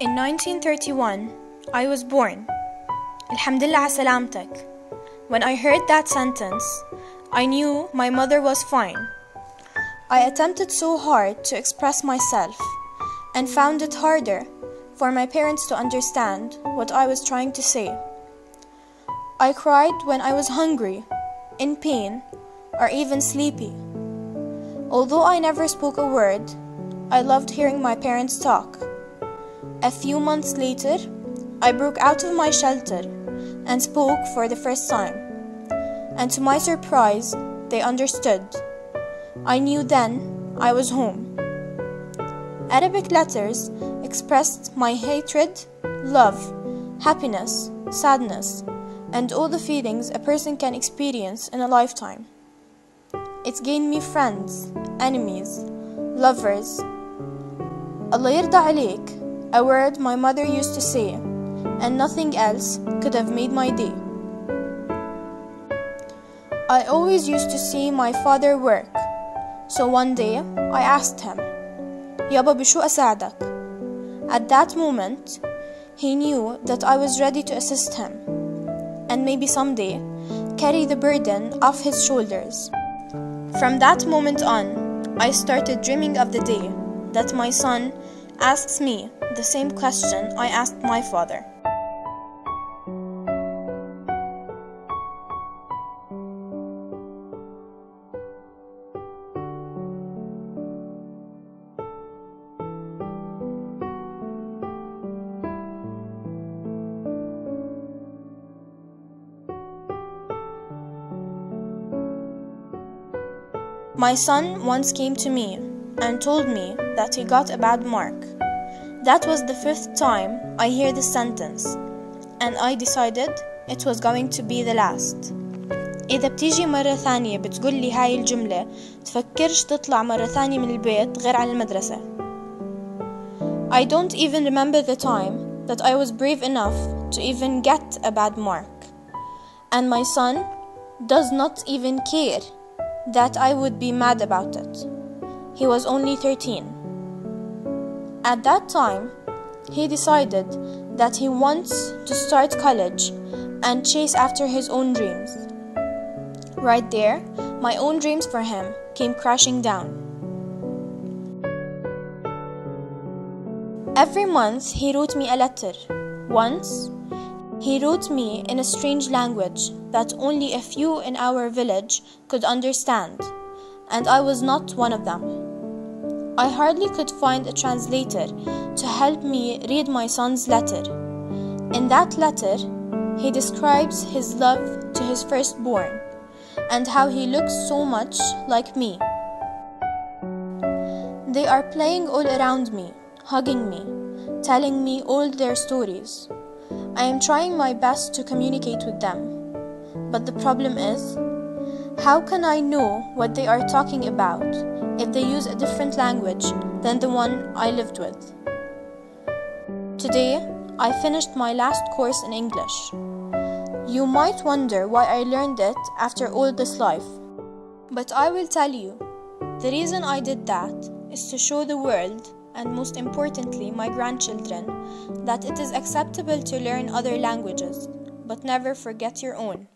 In 1931, I was born. Alhamdulillah ala salamtak. When I heard that sentence, I knew my mother was fine. I attempted so hard to express myself and found it harder for my parents to understand what I was trying to say. I cried when I was hungry, in pain, or even sleepy. Although I never spoke a word, I loved hearing my parents talk. A few months later, I broke out of my shelter and spoke for the first time. And to my surprise, they understood. I knew then I was home. Arabic letters expressed my hatred, love, happiness, sadness, and all the feelings a person can experience in a lifetime. It gained me friends, enemies, lovers. Allah yarda alayk, a word my mother used to say, and nothing else could have made my day. I always used to see my father work, so one day I asked him, "Yaba bishu asaadak?" At that moment, he knew that I was ready to assist him, and maybe someday carry the burden off his shoulders. From that moment on, I started dreaming of the day that my son asks me the same question I asked my father. My son once came to me and told me that he got a bad mark. That was the 5th time I hear this sentence, and I decided it was going to be the last. إذا بتيجي مرة ثانية بتقولي هاي الجملة تفكرش تطلع مرة ثانية من البيت غير على المدرسة. I don't even remember the time that I was brave enough to even get a bad mark. And my son does not even care that I would be mad about it. He was only 13. At that time, he decided that he wants to start college and chase after his own dreams. Right there, my own dreams for him came crashing down. Every month, he wrote me a letter. Once, he wrote me in a strange language that only a few in our village could understand, and I was not one of them. I hardly could find a translator to help me read my son's letter. In that letter, he describes his love to his firstborn and how he looks so much like me. They are playing all around me, hugging me, telling me all their stories. I am trying my best to communicate with them, but the problem is, how can I know what they are talking about if they use a different language than the one I lived with? Today, I finished my last course in English. You might wonder why I learned it after all this life, but I will tell you, the reason I did that is to show the world, and most importantly my grandchildren, that it is acceptable to learn other languages, but never forget your own,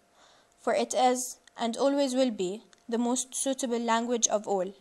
for it is and always will be the most suitable language of all.